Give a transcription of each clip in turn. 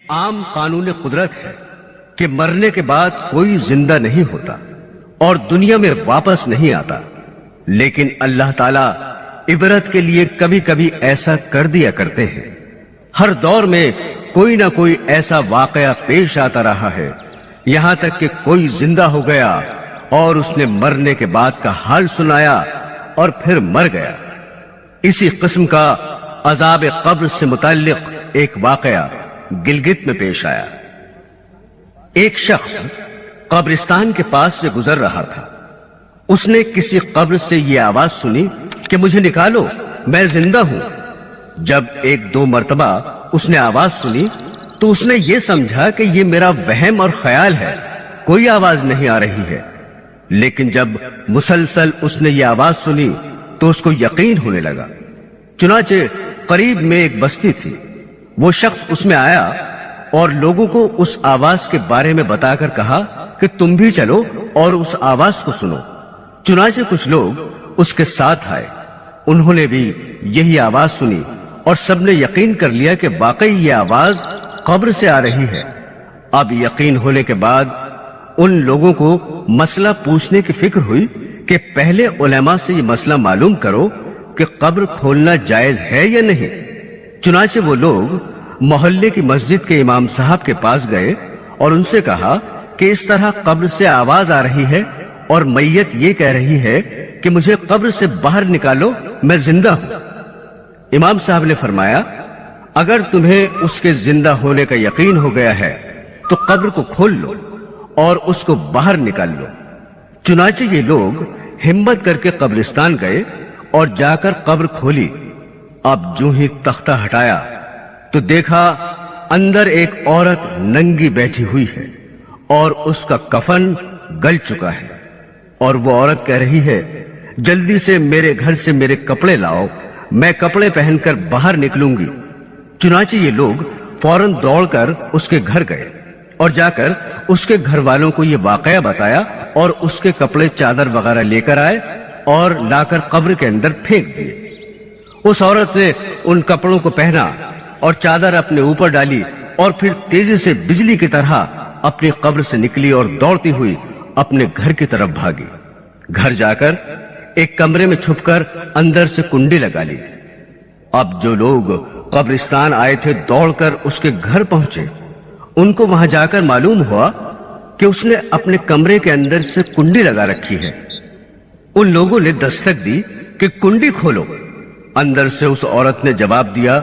عام قانون قدرت ہے کہ مرنے کے بعد کوئی زندہ نہیں ہوتا اور دنیا میں واپس نہیں آتا، لیکن اللہ تعالیٰ عبرت کے لیے کبھی کبھی ایسا کر دیا کرتے ہیں۔ ہر دور میں کوئی نہ کوئی ایسا واقعہ پیش آتا رہا ہے، یہاں تک کہ کوئی زندہ ہو گیا اور اس نے مرنے کے بعد کا حال سنایا اور پھر مر گیا۔ اسی قسم کا عذاب قبر سے متعلق ایک واقعہ گلگت میں پیش آیا۔ ایک شخص قبرستان کے پاس سے گزر رہا تھا۔ اس نے کسی قبر سے یہ آواز سنی کہ مجھے نکالو، میں زندہ ہوں۔ جب ایک دو مرتبہ اس نے آواز سنی تو اس نے یہ سمجھا کہ یہ میرا وہم اور خیال ہے، کوئی آواز نہیں آ رہی ہے۔ لیکن جب مسلسل اس نے یہ آواز سنی تو اس کو یقین ہونے لگا۔ چنانچہ قریب میں ایک بستی تھی، وہ شخص اس میں آیا اور لوگوں کو اس آواز کے بارے میں بتا کر کہا کہ تم بھی چلو اور اس آواز کو سنو۔ چنانچہ کچھ لوگ اس کے ساتھ آئے، انہوں نے بھی یہی آواز سنی اور سب نے یقین کر لیا کہ واقعی یہ آواز قبر سے آ رہی ہے۔ اب یقین ہونے کے بعد ان لوگوں کو مسئلہ پوچھنے کی فکر ہوئی کہ پہلے علماء سے یہ مسئلہ معلوم کرو کہ قبر کھولنا جائز ہے یا نہیں۔ چنانچہ وہ لوگ محلے کی مسجد کے امام صاحب کے پاس گئے اور ان سے کہا کہ اس طرح قبر سے آواز آ رہی ہے اور میت یہ کہہ رہی ہے کہ مجھے قبر سے باہر نکالو، میں زندہ ہوں۔ امام صاحب نے فرمایا اگر تمہیں اس کے زندہ ہونے کا یقین ہو گیا ہے تو قبر کو کھول لو اور اس کو باہر نکال لو۔ چنانچہ یہ لوگ ہمت کر کے قبرستان گئے اور جا کر قبر کھولی۔ اب جو ہی تختہ ہٹایا تو دیکھا اندر ایک عورت ننگی بیٹھی ہوئی ہے اور اس کا کفن گل چکا ہے، اور وہ عورت کہہ رہی ہے جلدی سے میرے گھر سے میرے کپڑے لاؤ، میں کپڑے پہن کر باہر نکلوں گی۔ چنانچہ یہ لوگ فوراً دوڑ کر اس کے گھر گئے اور جا کر اس کے گھر والوں کو یہ واقعہ بتایا اور اس کے کپڑے چادر وغیرہ لے کر آئے اور لا کر قبر کے اندر پھینک دیے۔ اس عورت نے ان کپڑوں کو پہنا اور چادر اپنے اوپر ڈالی اور پھر تیزی سے بجلی کی طرح اپنی قبر سے نکلی اور دوڑتی ہوئی اپنے گھر کی طرف بھاگی۔ گھر جا کر ایک کمرے میں چھپ کر اندر سے کنڈی لگا لی۔ اب جو لوگ قبرستان آئے تھے دوڑ کر اس کے گھر پہنچے، ان کو وہاں جا کر معلوم ہوا کہ اس نے اپنے کمرے کے اندر سے کنڈی لگا رکھی ہے۔ ان لوگوں نے دستک دی کہ کنڈی کھولو۔ اندر سے اس عورت نے جواب دیا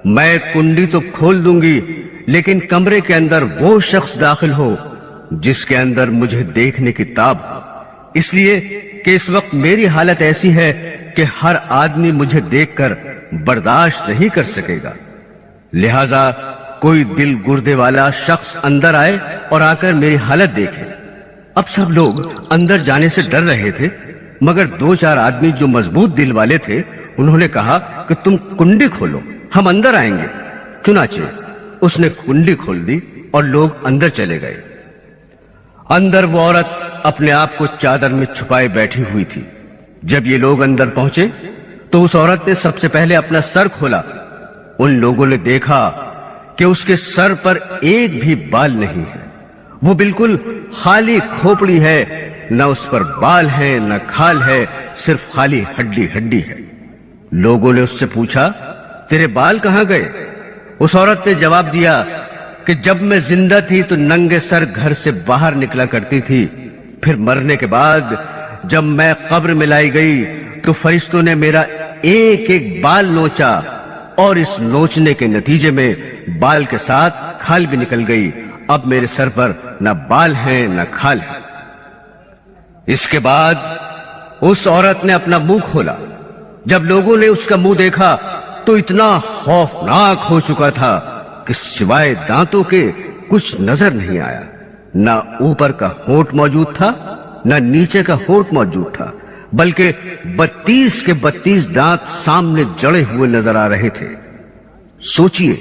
میں کنڈی تو کھول دوں گی، لیکن کمرے کے اندر وہ شخص داخل ہو جس کے اندر مجھے دیکھنے کی تاب ہو، اس لیے کہ اس وقت میری حالت ایسی ہے کہ ہر آدمی مجھے دیکھ کر برداشت نہیں کر سکے گا، لہذا کوئی دل گردے والا شخص اندر آئے اور آ کر میری حالت دیکھے۔ اب سب لوگ اندر جانے سے ڈر رہے تھے، مگر دو چار آدمی جو مضبوط دل والے تھے انہوں نے کہا کہ تم کنڈی کھولو، ہم اندر آئیں گے۔ چنانچہ اس نے کنڈی کھول دی اور لوگ اندر چلے گئے۔ اندر وہ عورت اپنے آپ کو چادر میں چھپائے بیٹھی ہوئی تھی۔ جب یہ لوگ اندر پہنچے تو اس عورت نے سب سے پہلے اپنا سر کھولا۔ ان لوگوں نے دیکھا کہ اس کے سر پر ایک بھی بال نہیں ہے، وہ بالکل خالی کھوپڑی ہے، نہ اس پر بال ہے نہ کھال ہے، صرف خالی ہڈی ہڈی ہے۔ لوگوں نے اس سے پوچھا تیرے بال کہاں گئے؟ اس عورت نے جواب دیا کہ جب میں زندہ تھی تو ننگے سر گھر سے باہر نکلا کرتی تھی، پھر مرنے کے بعد جب میں قبر میں لائی گئی تو فرشتوں نے میرا ایک ایک بال نوچا اور اس نوچنے کے نتیجے میں بال کے ساتھ کھال بھی نکل گئی۔ اب میرے سر پر نہ بال ہیں نہ کھال ہے۔ اس کے بعد اس عورت نے اپنا منہ کھولا۔ جب لوگوں نے اس کا منہ دیکھا تو اتنا خوفناک ہو چکا تھا کہ سوائے دانتوں کے کچھ نظر نہیں آیا، نہ اوپر کا ہونٹ موجود تھا نہ نیچے کا ہونٹ موجود تھا، بلکہ 32 کے 32 دانت سامنے جڑے ہوئے نظر آ رہے تھے۔ سوچئے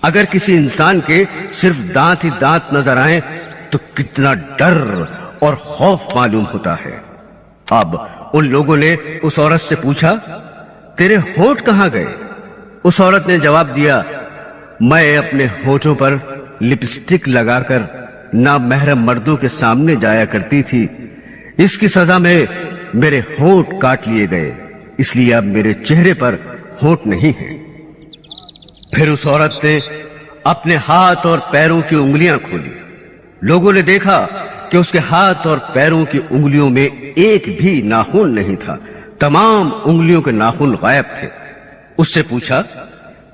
اگر کسی انسان کے صرف دانت ہی دانت نظر آئیں تو کتنا ڈر اور خوف معلوم ہوتا ہے۔ اب ان لوگوں نے اس عورت سے پوچھا تیرے ہونٹ کہاں گئے؟ اس عورت نے جواب دیا میں اپنے ہونٹوں پر لپسٹک لگا کر نامحرم مردوں کے سامنے جایا کرتی تھی، اس کی سزا میں میرے ہونٹ کاٹ لیے گئے، اس لیے اب میرے چہرے پر ہونٹ نہیں ہیں۔ پھر اس عورت نے اپنے ہاتھ اور پیروں کی انگلیاں کھولی۔ لوگوں نے دیکھا کہ اس کے ہاتھ اور پیروں کی انگلیوں میں ایک بھی ناخن نہیں تھا، تمام انگلیوں کے ناخن غائب تھے۔ اس سے پوچھا،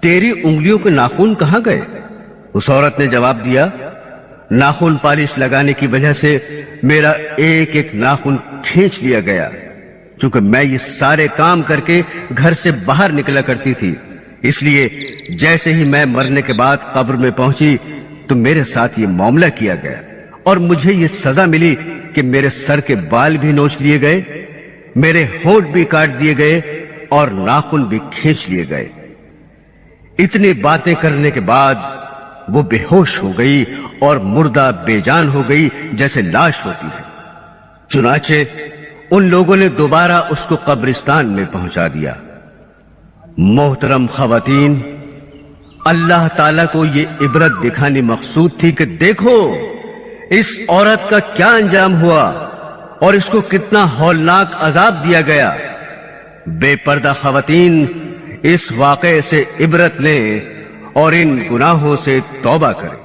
تیری انگلیوں کے ناخن کہاں گئے؟ اس عورت نے جواب دیا، ناخن پالش لگانے کی وجہ سے میرا ایک ایک ناخن کھینچ لیا گیا، چونکہ میں یہ سارے کام کر کے گھر سے باہر نکلا کرتی تھی، اس لیے جیسے ہی میں مرنے کے بعد قبر میں پہنچی تو میرے ساتھ یہ معاملہ کیا گیا اور مجھے یہ سزا ملی کہ میرے سر کے بال بھی نوچ لیے گئے، میرے ہونٹ بھی کاٹ دیے گئے اور ناخن بھی کھینچ لیے گئے۔ اتنی باتیں کرنے کے بعد وہ بے ہوش ہو گئی اور مردہ بے جان ہو گئی جیسے لاش ہوتی ہے۔ چنانچہ ان لوگوں نے دوبارہ اس کو قبرستان میں پہنچا دیا۔ محترم خواتین، اللہ تعالیٰ کو یہ عبرت دکھانی مقصود تھی کہ دیکھو اس عورت کا کیا انجام ہوا اور اس کو کتنا ہولناک عذاب دیا گیا۔ بے پردہ خواتین اس واقعے سے عبرت لیں اور ان گناہوں سے توبہ کریں۔